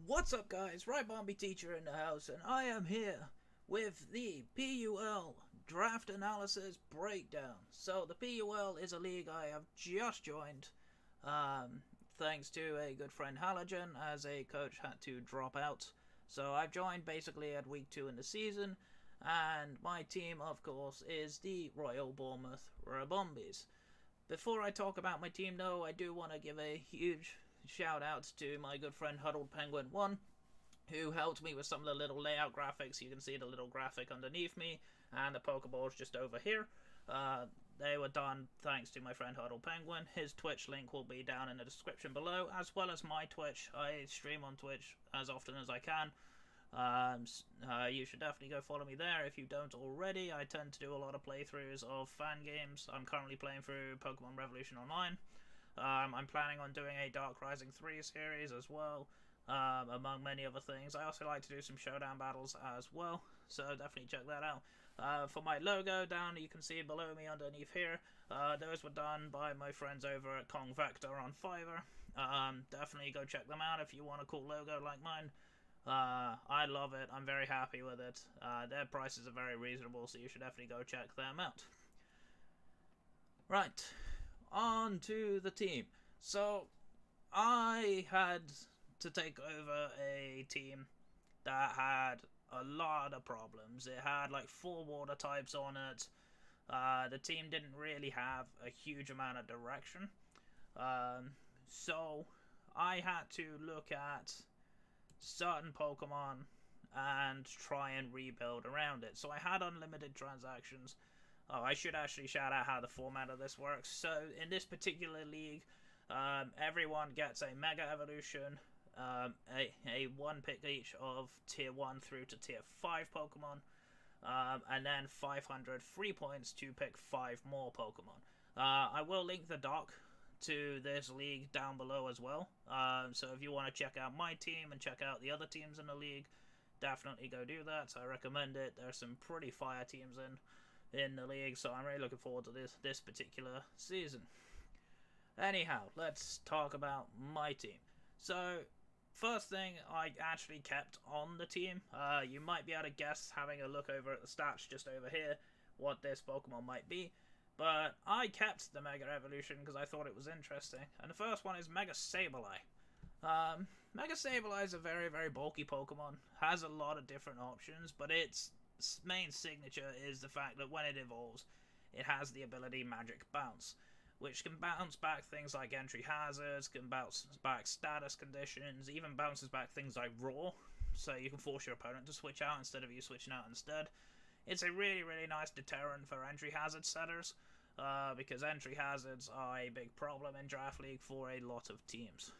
What's up, guys? Ribombees teacher in the house, and I am here with the PUL draft analysis breakdown. So the PUL is a league I have just joined, thanks to a good friend Halogen, as a coach had to drop out. So I've joined basically at week 2 in the season, and my team, of course, is the Royal Bournemouth Ribombees. Before I talk about my team, though, I do want to give a huge shout out to my good friend Huddled Penguin 1, who helped me with some of the little layout graphics. You can see the little graphic underneath me and the Pokeballs just over here. They were done thanks to my friend Huddled Penguin. His Twitch link will be down in the description below, as well as my Twitch. I stream on Twitch as often as I can. You should definitely go follow me there if you don't already. I tend to do a lot of playthroughs of fan games. I'm currently playing through Pokemon Revolution Online. I'm planning on doing a Dark Rising 3 series as well, among many other things. I also like to do some showdown battles as well, so definitely check that out. For my logo down, you can see below me underneath here, those were done by my friends over at Kong Vector on Fiverr. Definitely go check them out if you want a cool logo like mine. I love it. I'm very happy with it. Their prices are very reasonable, so you should definitely go check them out. Right, on to the team. So, I had to take over a team that had a lot of problems. It had like 4 water types on it. The team didn't really have a huge amount of direction. So, I had to look at certain Pokemon and try and rebuild around it. So I had unlimited transactions. Oh, I should actually shout out how the format of this works. So in this particular league, everyone gets a Mega Evolution, a 1 pick each of Tier 1 through to Tier 5 Pokemon, and then 500 free points to pick 5 more Pokemon. I will link the doc to this league down below as well. So if you want to check out my team and check out the other teams in the league, definitely go do that. I recommend it. There's some pretty fire teams in the league, so I'm really looking forward to this particular season. Anyhow, let's talk about my team. So first thing I actually kept on the team, you might be able to guess, having a look over at the stats just over here, what this Pokemon might be. But I kept the Mega Evolution because I thought it was interesting. And the first one is Mega Sableye. Mega Sableye is a very, very bulky Pokemon. Has a lot of different options, but its main signature is the fact that when it evolves, it has the ability Magic Bounce, which can bounce back things like entry hazards, can bounce back status conditions, even bounces back things like Roar, so you can force your opponent to switch out instead of you switching out instead. It's a really, really nice deterrent for entry hazard setters, because entry hazards are a big problem in Draft League for a lot of teams.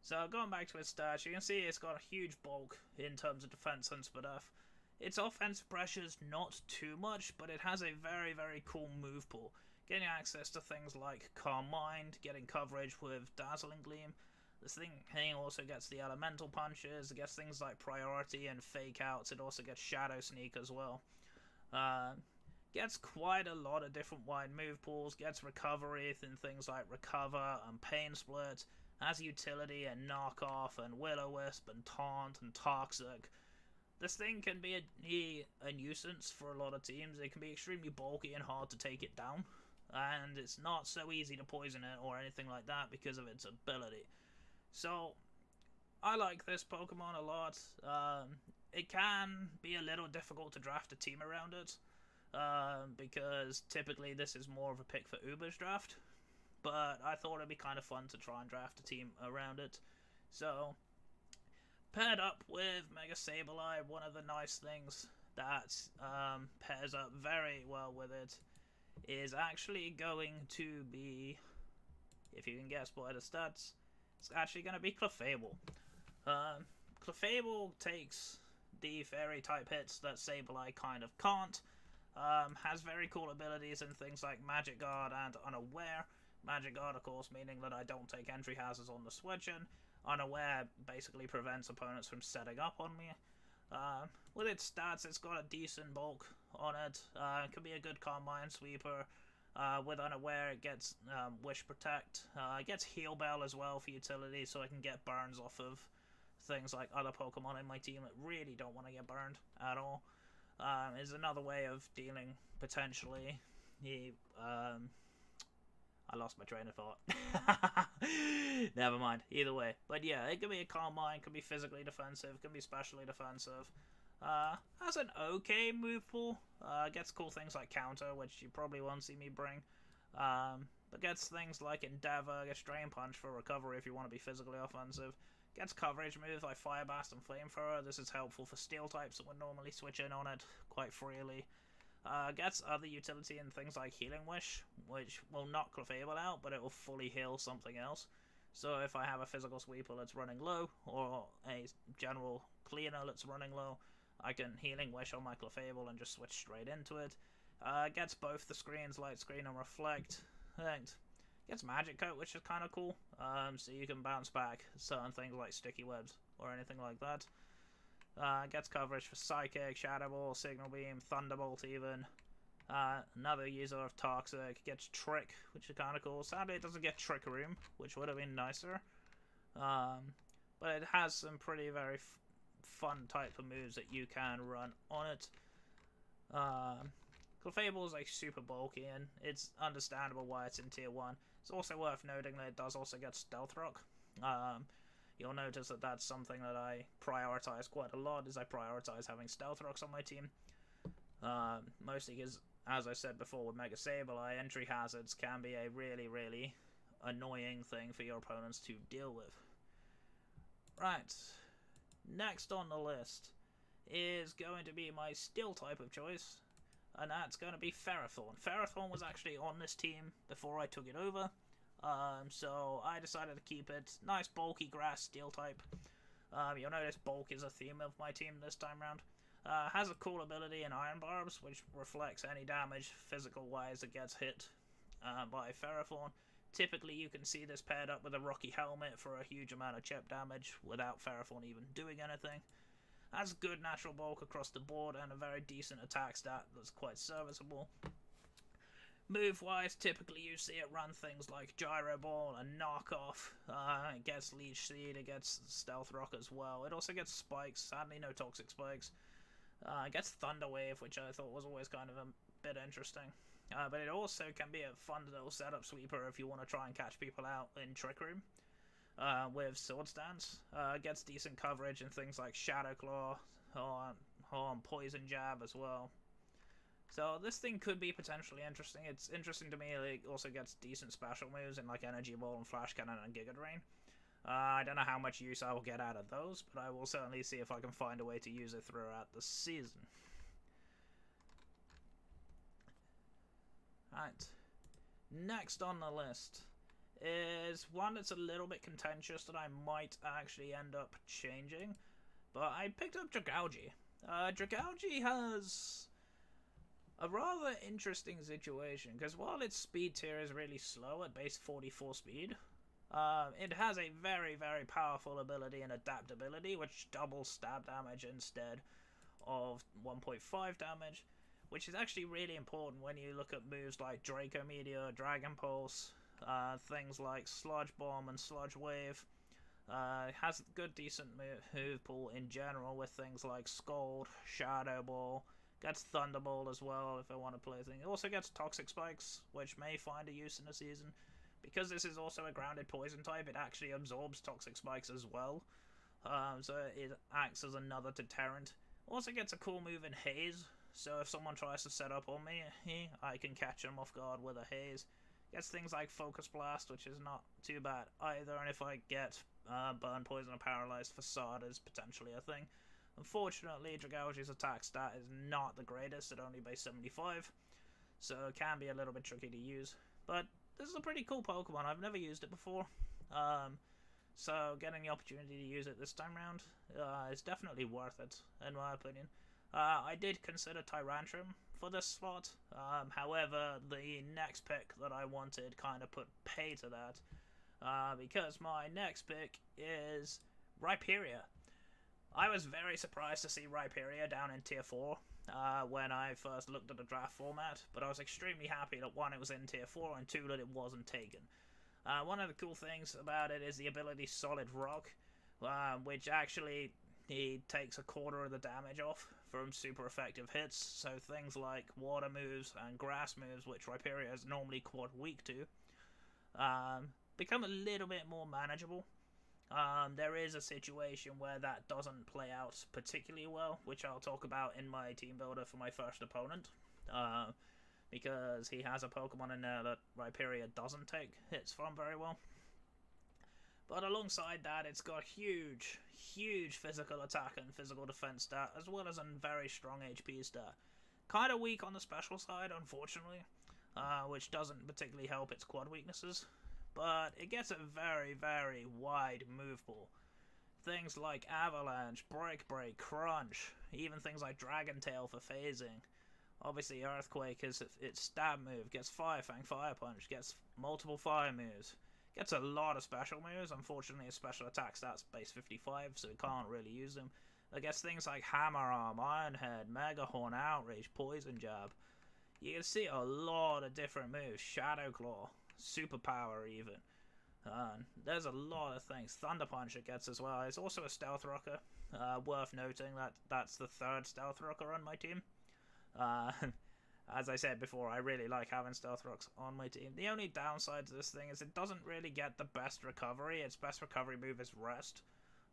So going back to its stats, you can see it's got a huge bulk in terms of defense and stuff. Its offensive pressure's not too much, but it has a very, very cool move pool. Getting access to things like Calm Mind, getting coverage with Dazzling Gleam. This thing also gets the elemental punches, it gets things like priority and fake outs, it also gets shadow sneak as well. Gets quite a lot of different wide move pools, gets recovery in things like recover and pain split, has utility and knockoff and will-o-wisp and taunt and toxic. This thing can be a nuisance for a lot of teams. It can be extremely bulky and hard to take it down, and it's not so easy to poison it or anything like that because of its ability. So, I like this Pokemon a lot. It can be a little difficult to draft a team around it, because typically this is more of a pick for Uber's draft, but I thought it'd be kind of fun to try and draft a team around it. So, paired up with Mega Sableye, one of the nice things that pairs up very well with it is actually going to be, if you can guess by the stats, it's actually going to be Clefable. Clefable takes the fairy type hits that Sableye kind of can't. Has very cool abilities in things like Magic Guard and Unaware. Magic Guard, of course, meaning that I don't take entry hazards on the switch-in. Unaware basically prevents opponents from setting up on me. With its stats, it's got a decent bulk on it. It can be a good Calm Mind sweeper. With Unaware, it gets Wish Protect. It gets Heal Bell as well for utility, so I can get burns off of things like other Pokemon in my team that really don't want to get burned at all. Is another way of dealing potentially. I lost my train of thought. Never mind. Either way, but yeah, it can be a Calm Mind, can be physically defensive, can be specially defensive. Has an okay move pool. Gets cool things like Counter, which you probably won't see me bring. But gets things like Endeavor, gets Drain Punch for recovery if you want to be physically offensive. Gets coverage moves like Fire Blast and Flamethrower. This is helpful for Steel types that would normally switch in on it quite freely. Gets other utility in things like Healing Wish, which will knock Clefable out, but it will fully heal something else. So if I have a physical sweeper that's running low, or a general cleaner that's running low, I can Healing Wish on my Clefable and just switch straight into it. Gets both the screens, Light Screen and Reflect. And gets Magic Coat, which is kind of cool. So you can bounce back certain things like Sticky Webs or anything like that. Gets coverage for Psychic, Shadow Ball, Signal Beam, Thunderbolt even. Another user of Toxic. Gets Trick, which is kind of cool. Sadly it doesn't get Trick Room, which would have been nicer. But it has some pretty very fun type of moves that you can run on it. Clefable is like super bulky and it's understandable why it's in tier 1. It's also worth noting that it does also get Stealth Rock. You'll notice that that's something that I prioritize quite a lot, is I prioritize having Stealth Rocks on my team. Mostly because, as I said before with Mega Sableye, entry hazards can be a really, really annoying thing for your opponents to deal with. Right, next on the list is going to be my Steel type of choice, and that's going to be Ferrothorn. Ferrothorn was actually on this team before I took it over. So I decided to keep it. Nice bulky grass Steel type. You'll notice bulk is a theme of my team this time round. Has a cool ability in Iron Barbs, which reflects any damage physical wise that gets hit by Ferrothorn. Typically you can see this paired up with a Rocky Helmet for a huge amount of chip damage without Ferrothorn even doing anything. Has good natural bulk across the board and a very decent attack stat that's quite serviceable. Move-wise, typically you see it run things like Gyro Ball and Knockoff. It gets Leech Seed, it gets Stealth Rock as well. It also gets Spikes, sadly no Toxic Spikes. It gets Thunder Wave, which I thought was always kind of a bit interesting. But it also can be a fun little setup sweeper if you want to try and catch people out in Trick Room. With Sword Stance. Gets decent coverage in things like Shadow Claw or Poison Jab as well. So this thing could be potentially interesting. It's interesting to me. It also gets decent special moves in like Energy Ball and Flash Cannon and Giga Drain. I don't know how much use I will get out of those, but I will certainly see if I can find a way to use it throughout the season. Right. Next on the list is one that's a little bit contentious that I might actually end up changing. But I picked up Dragalge. Dragalge has a rather interesting situation, because while its speed tier is really slow at base 44 speed, it has a very, very powerful ability and adaptability, which doubles stab damage instead of 1.5 damage, which is actually really important when you look at moves like Draco Meteor, Dragon Pulse, things like Sludge Bomb and Sludge Wave. It has good decent move pool in general with things like Scald, Shadow Ball, gets Thunderbolt as well if I want to play things. It also gets Toxic Spikes, which may find a use in the season. Because this is also a grounded poison type, it actually absorbs Toxic Spikes as well. So it acts as another deterrent. Also gets a cool move in Haze, so if someone tries to set up on me, I can catch them off guard with a Haze. Gets things like Focus Blast, which is not too bad either, and if I get Burn, Poison, or Paralyzed, Facade is potentially a thing. Unfortunately, Dragalge's attack stat is not the greatest at only base 75, so it can be a little bit tricky to use. But this is a pretty cool Pokemon. I've never used it before, so getting the opportunity to use it this time round is definitely worth it, in my opinion. I did consider Tyrantrum for this slot, however, the next pick that I wanted kind of put pay to that, because my next pick is Rhyperior. I was very surprised to see Rhyperior down in tier 4 when I first looked at the draft format, but I was extremely happy that 1, it was in tier 4, and 2, that it wasn't taken. One of the cool things about it is the ability Solid Rock, which actually he takes a quarter of the damage off from super effective hits. So things like water moves and grass moves, which Rhyperia is normally quad weak to, become a little bit more manageable. There is a situation where that doesn't play out particularly well, which I'll talk about in my team builder for my first opponent. Because he has a Pokemon in there that Rhyperia doesn't take hits from very well. But alongside that, it's got huge physical attack and physical defense stat, as well as a very strong HP stat. Kind of weak on the special side, unfortunately, which doesn't particularly help its quad weaknesses. But it gets a very wide move pool. Things like Avalanche, Break, Crunch, even things like Dragon Tail for phasing. Obviously, Earthquake is its stab move, gets Fire Fang, Fire Punch, gets multiple fire moves, gets a lot of special moves. Unfortunately, his special attack stats base 55, so it can't really use them. It gets things like Hammer Arm, Iron Head, Mega Horn, Outrage, Poison Jab. You can see a lot of different moves. Shadow Claw, Superpower even. There's a lot of things. Thunder Punch it gets as well. It's also a Stealth Rocker. Worth noting that that's the third Stealth Rocker on my team. As I said before, I really like having Stealth Rocks on my team. The only downside to this thing is it doesn't really get the best recovery. Its best recovery move is Rest.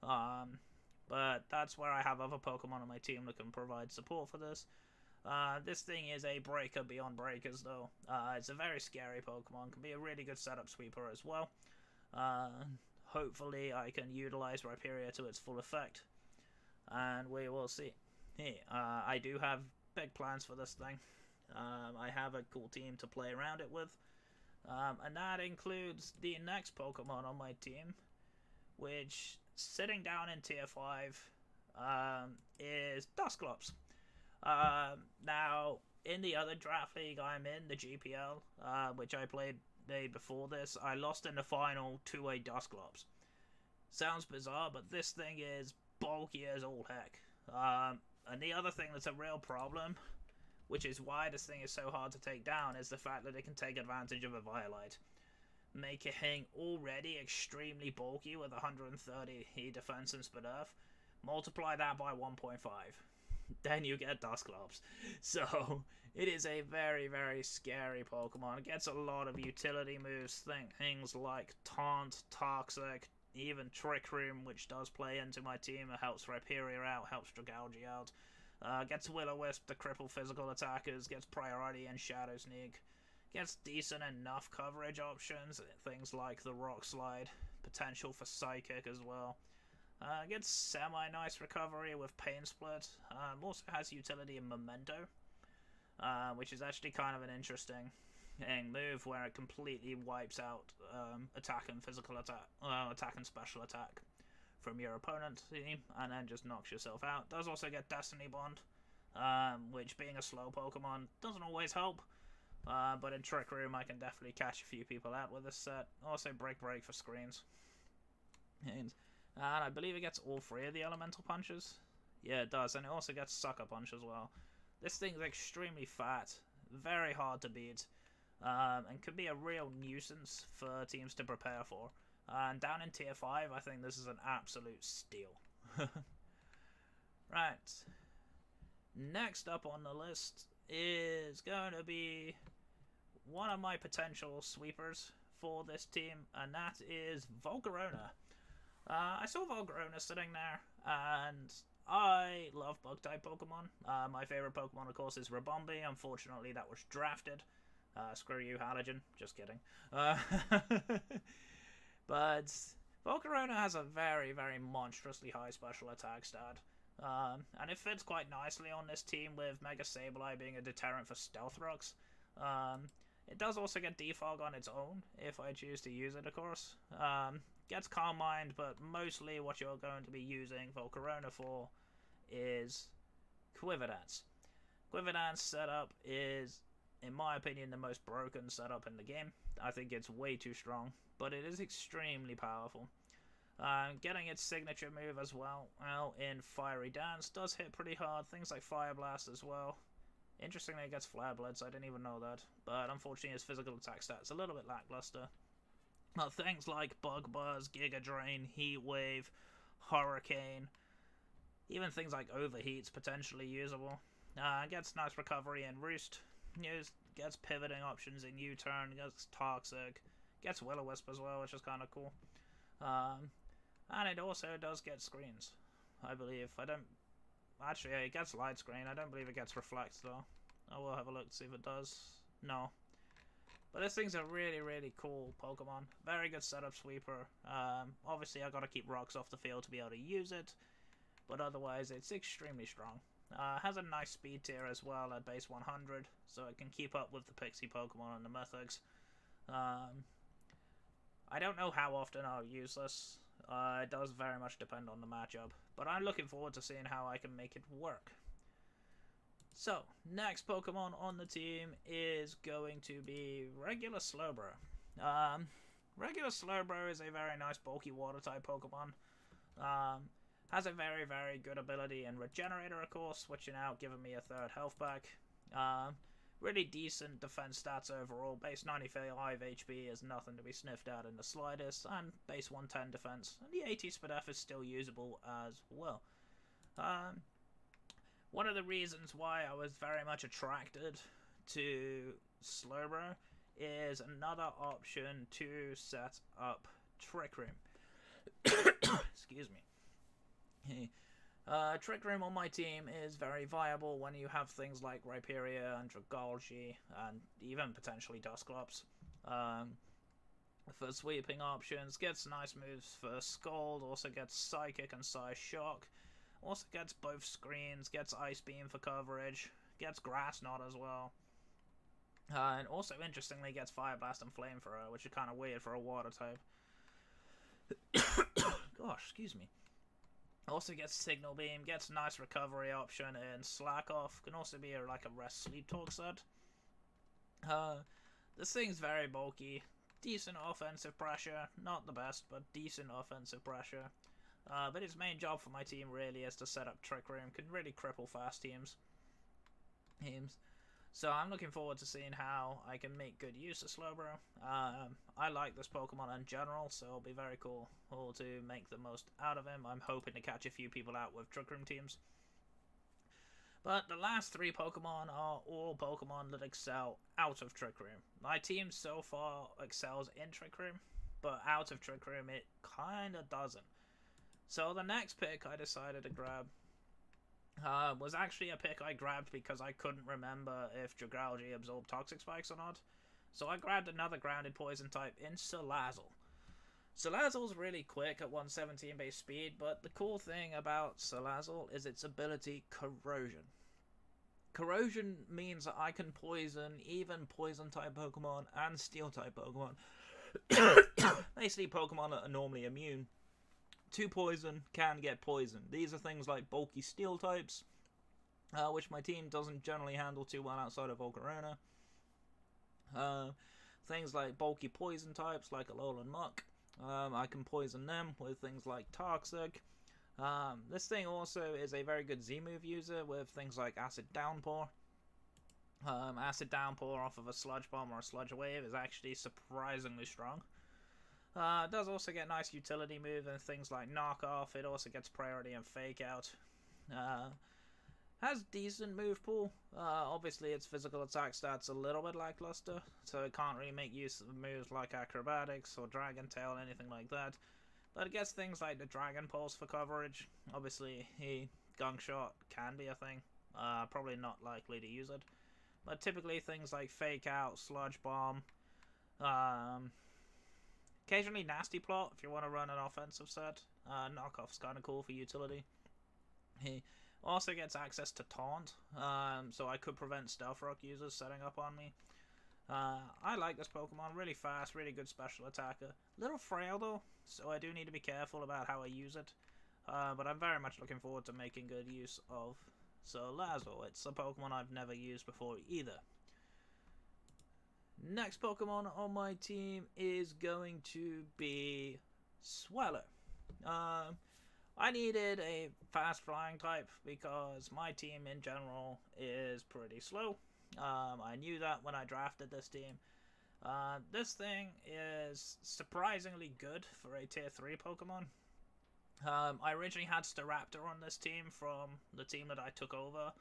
But that's where I have other Pokemon on my team that can provide support for this. This thing is a breaker beyond breakers, though. It's a very scary Pokemon. Can be a really good setup sweeper as well. Hopefully I can utilize Rhyperia to its full effect. And we will see. I do have big plans for this thing. I have a cool team to play around it with. And that includes the next Pokemon on my team, which, sitting down in Tier 5, is Dusclops. Now, in the other draft league I'm in, the GPL, which I played before this, I lost in the final to a Dusclops. Sounds bizarre, but this thing is bulky as all heck. And the other thing that's a real problem, which is why this thing is so hard to take down, is the fact that it can take advantage of a Violite. Making him already extremely bulky with 130 defense and Speed Earth. Multiply that by 1.5. Then you get Dusclops. So, it is a very scary Pokemon. It gets a lot of utility moves, things like Taunt, Toxic, even Trick Room, which does play into my team. It helps Rhyperia out, helps Dragalge out. Gets Will-O-Wisp to cripple physical attackers, gets Priority and Shadow Sneak. Gets decent enough coverage options, things like the Rock Slide, potential for Psychic as well. Gets semi-nice recovery with Pain Split. Also has utility in Memento, which is actually kind of an interesting move where it completely wipes out attack and physical attack, attack and special attack from your opponent's team, and then just knocks yourself out. Does also get Destiny Bond, which, being a slow Pokemon, doesn't always help. But in Trick Room, I can definitely catch a few people out with this set. Also Break for screens. And I believe it gets all three of the Elemental Punches. Yeah, it does, and it also gets Sucker Punch as well. This thing's extremely fat, very hard to beat, and could be a real nuisance for teams to prepare for. And down in Tier 5, I think this is an absolute steal. Right. Next up on the list is going to be one of my potential sweepers for this team, and that is Volcarona. I saw Volcarona sitting there, and I love Bug-type Pokemon. My favorite Pokemon, of course, is Ribombee. Unfortunately, that was drafted. Screw you, Halogen. Just kidding. But Volcarona has a very monstrously high special attack stat. And it fits quite nicely on this team with Mega Sableye being a deterrent for Stealth Rocks. It does also get Defog on its own, if I choose to use it, of course. Gets Calm Mind, but mostly what you're going to be using Volcarona for is Quiver Dance. Quiver Dance setup is, in my opinion, the most broken setup in the game. I think it's way too strong, but it is extremely powerful. Getting its signature move as well, in Fiery Dance, does hit pretty hard. Things like Fire Blast as well. Interestingly, it gets Flare Blitz, I didn't even know that. But unfortunately, his physical attack stats a little bit lackluster. Things like Bug Buzz, Giga Drain, Heat Wave, Hurricane, even things like Overheat's potentially usable. Gets nice recovery and Roost. Gets pivoting options in U-turn, gets Toxic, gets Will-O-Wisp as well, which is kind of cool. And it also does get screens, I believe. I don't... Actually, it gets light screen. I don't believe it gets reflect, though. I will have a look to see if it does. No. But this thing's a really, really cool Pokemon. Very good setup sweeper. Obviously, I gotta keep rocks off the field to be able to use it. But otherwise, it's extremely strong. Has a nice speed tier as well at base 100, so it can keep up with the Pixie Pokemon and the Mythics. I don't know how often I'll use this. It does very much depend on the matchup, but I'm looking forward to seeing how I can make it work. So, next Pokemon on the team is going to be Regular Slowbro. Regular Slowbro is a very nice bulky water-type Pokemon. Has a very, very good ability in Regenerator, of course, switching out, giving me a third health back. Really decent defense stats overall. Base 95 HP is nothing to be sniffed at in the slightest, and base 110 defense. And the 80 Spadef is still usable as well. One of the reasons why I was very much attracted to Slowbro is another option to set up Trick Room. Excuse me. Trick Room on my team is very viable when you have things like Rhyperior and Dragalge and even potentially Dusclops. For sweeping options, gets nice moves for Scald, also gets Psychic and Psy Shock, also gets both screens, gets Ice Beam for coverage, gets Grass Knot as well. And also, interestingly, gets Fire Blast and Flamethrower, which is kind of weird for a water type. Gosh, excuse me. Also gets Signal Beam, gets nice recovery option in Slack Off, can also be like a Rest Sleep Talk set. This thing's very bulky, decent offensive pressure, not the best, but decent offensive pressure. But its main job for my team really is to set up Trick Room, can really cripple fast teams. So I'm looking forward to seeing how I can make good use of Slowbro. I like this Pokemon in general, so it'll be very cool to make the most out of him. I'm hoping to catch a few people out with Trick Room teams. But the last three Pokemon are all Pokemon that excel out of Trick Room. My team so far excels in Trick Room, but out of Trick Room it kinda doesn't. So the next pick I decided to grab was actually a pick I grabbed because I couldn't remember if Dragalge absorbed Toxic Spikes or not. So I grabbed another grounded poison type in Salazzle. Salazzle's really quick at 117 base speed, but the cool thing about Salazzle is its ability Corrosion. Corrosion means that I can poison even poison type Pokemon and steel type Pokemon. Basically Pokemon that are normally immune to poison can get poisoned. These are things like bulky steel types, which my team doesn't generally handle too well outside of Volcarona. Things like bulky poison types like Alolan Muck. I can poison them with things like Toxic. This thing also is a very good Z-move user with things like Acid Downpour. Acid Downpour off of a Sludge Bomb or a Sludge Wave is actually surprisingly strong. It does also get nice utility move and things like Knock Off. It also gets Priority and Fake Out. Has decent move pool. Obviously its physical attack stats a little bit lackluster, so it can't really make use of moves like Acrobatics or Dragon Tail, anything like that. But it gets things like the Dragon Pulse for coverage. Obviously, Gunk Shot can be a thing. Probably not likely to use it. But typically things like Fake Out, Sludge Bomb, occasionally Nasty Plot if you want to run an offensive set. Knockoff's kind of cool for utility. He also gets access to Taunt, so I could prevent Stealth Rock users setting up on me. I like this Pokemon, really fast, really good special attacker. Little frail though, so I do need to be careful about how I use it. But I'm very much looking forward to making good use of Salazzle. It's a Pokemon I've never used before either. Next Pokemon on my team is going to be Swellow. I needed a fast flying type because my team in general is pretty slow. I knew that when I drafted this team. This thing is surprisingly good for a tier 3 Pokemon. I originally had Staraptor on this team from the team that I took over,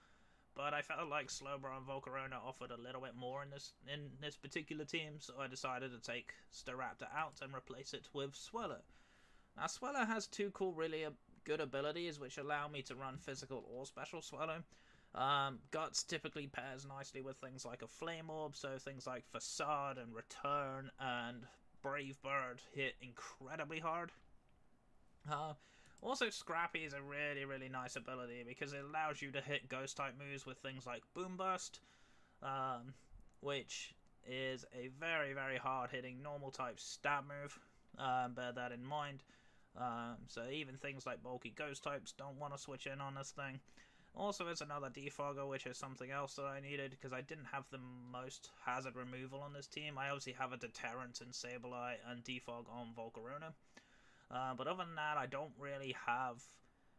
but I felt like Slowbro and Volcarona offered a little bit more in this particular team, so I decided to take Staraptor out and replace it with Swellow. Now, Swellow has two cool, really good abilities which allow me to run physical or special Swellow. Guts typically pairs nicely with things like a Flame Orb, so things like Facade and Return and Brave Bird hit incredibly hard. Also, Scrappy is a really, really nice ability because it allows you to hit Ghost-type moves with things like Boom Burst, which is a very, very hard-hitting normal-type stab move. Bear that in mind. So even things like bulky Ghost-types don't want to switch in on this thing. Also, it's another Defogger, which is something else that I needed because I didn't have the most hazard removal on this team. I obviously have a Deterrent in Sableye and Defog on Volcarona. But other than that, I don't really have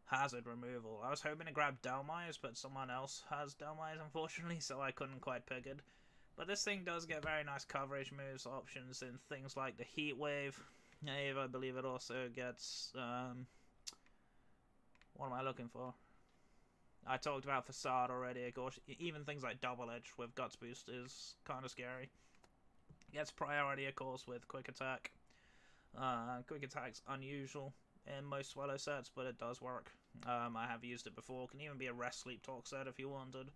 hazard removal. I was hoping to grab Dhelmise, but someone else has Dhelmise, unfortunately, so I couldn't quite pick it. But this thing does get very nice coverage moves options in things like the Heat Wave. I believe it also gets... what am I looking for? I talked about Facade already, of course. Even things like Double Edge with Guts Boost is kind of scary. Gets priority, of course, with Quick Attack. Quick Attack's unusual in most Swallow sets, but it does work. I have used it before. Can even be a Rest Sleep Talk set if you wanted.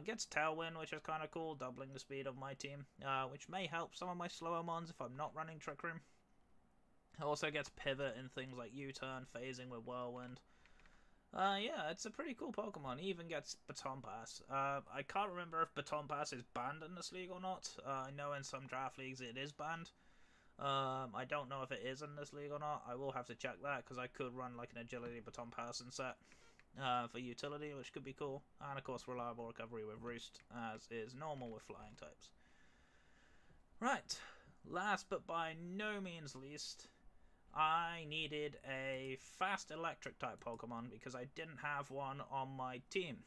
Gets Tailwind, which is kind of cool, doubling the speed of my team, which may help some of my slower mons if I'm not running Trick Room. Also gets Pivot in things like U-Turn, phasing with Whirlwind. Yeah, it's a pretty cool Pokemon. He even gets Baton Pass. I can't remember if Baton Pass is banned in this league or not. I know in some draft leagues it is banned. I don't know if it is in this league or not. I will have to check that because I could run like an Agility Baton Passing set for utility, which could be cool. And of course, Reliable Recovery with Roost, as is normal with flying types. Right, last but by no means least, I needed a fast electric type Pokemon because I didn't have one on my team.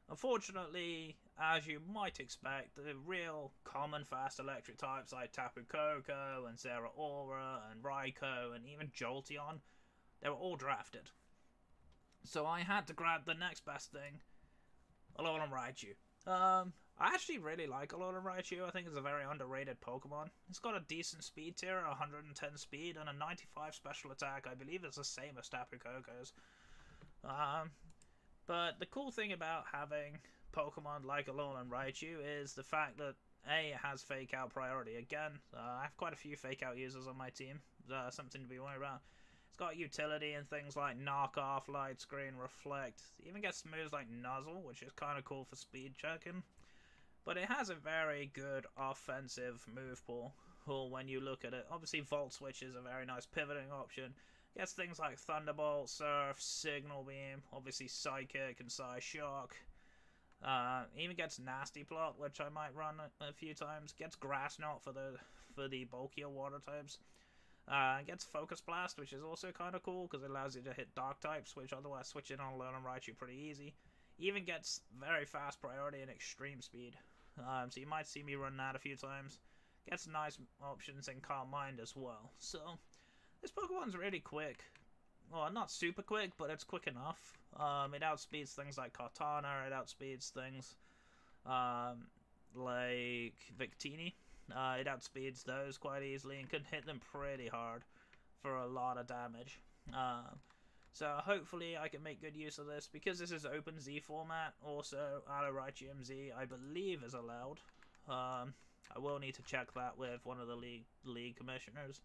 Unfortunately, as you might expect, the real common fast electric types like Tapu Koko and Zeraora and Raikou and even Jolteon, they were all drafted. So I had to grab the next best thing, Alolan Raichu. I actually really like Alolan Raichu. I think it's a very underrated Pokemon. It's got a decent speed tier, 110 speed, and a 95 special attack. I believe it's the same as Tapu Koko's. But the cool thing about having Pokemon like Alolan Raichu is the fact that A, it has Fake Out priority. Again, I have quite a few Fake Out users on my team. Something to be worried about. It's got utility in things like Knock Off, Light Screen, Reflect. It even gets moves like Nuzzle, which is kind of cool for speed checking. But it has a very good offensive move pool when you look at it. Obviously, Volt Switch is a very nice pivoting option. Gets things like Thunderbolt, Surf, Signal Beam, obviously Psychic and Psyshock. Even gets Nasty Plot, which I might run a few times. Gets Grass Knot for the bulkier water types. Gets Focus Blast, which is also kind of cool because it allows you to hit Dark types, which otherwise switch in on Alolan Raichu pretty easy. Even gets very fast priority and extreme speed. So you might see me run that a few times. Gets nice options in Calm Mind as well. So this Pokemon's really quick. Well, not super quick, but it's quick enough. It outspeeds things like Kartana. It outspeeds things like Victini. It outspeeds those quite easily and can hit them pretty hard for a lot of damage. So hopefully I can make good use of this. Because this is Open Z format, also Alolan Raichu MZ I believe is allowed. I will need to check that with one of the league commissioners.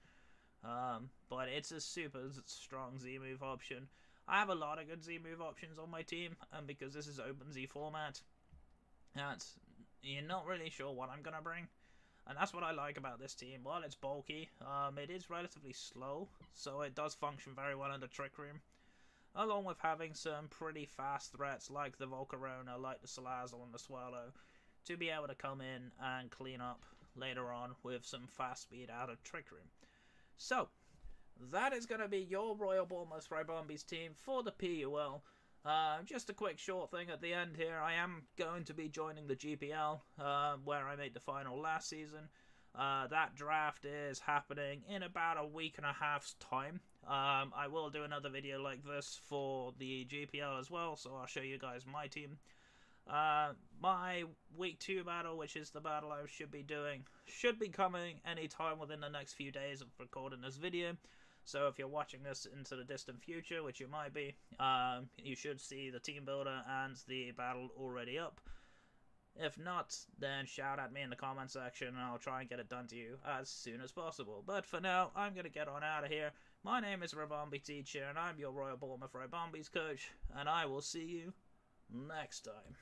But it's a super strong Z move option. I have a lot of good Z move options on my team, and because this is Open Z format, you're not really sure what I'm gonna bring. And that's what I like about this team. While it's bulky, it is relatively slow, so it does function very well in the Trick Room. Along with having some pretty fast threats like the Volcarona, like the Salazzle and the Swallow, to be able to come in and clean up later on with some fast speed out of Trick Room. So, that is going to be your Royal Bournemouth Ribombees team for the PUL. Just a quick short thing at the end here. I am going to be joining the GPL, where I made the final last season. That draft is happening in about a week and a half's time. I will do another video like this for the GPL as well, so I'll show you guys my team. My week 2 battle, which is the battle I should be doing, should be coming anytime within the next few days of recording this video. So if you're watching this into the distant future, which you might be, you should see the team builder and the battle already up. If not, then shout at me in the comment section and I'll try and get it done to you as soon as possible. But for now, I'm going to get on out of here. My name is Ribombees Teacher and I'm your Royal Bournemouth Ribombees coach, and I will see you next time.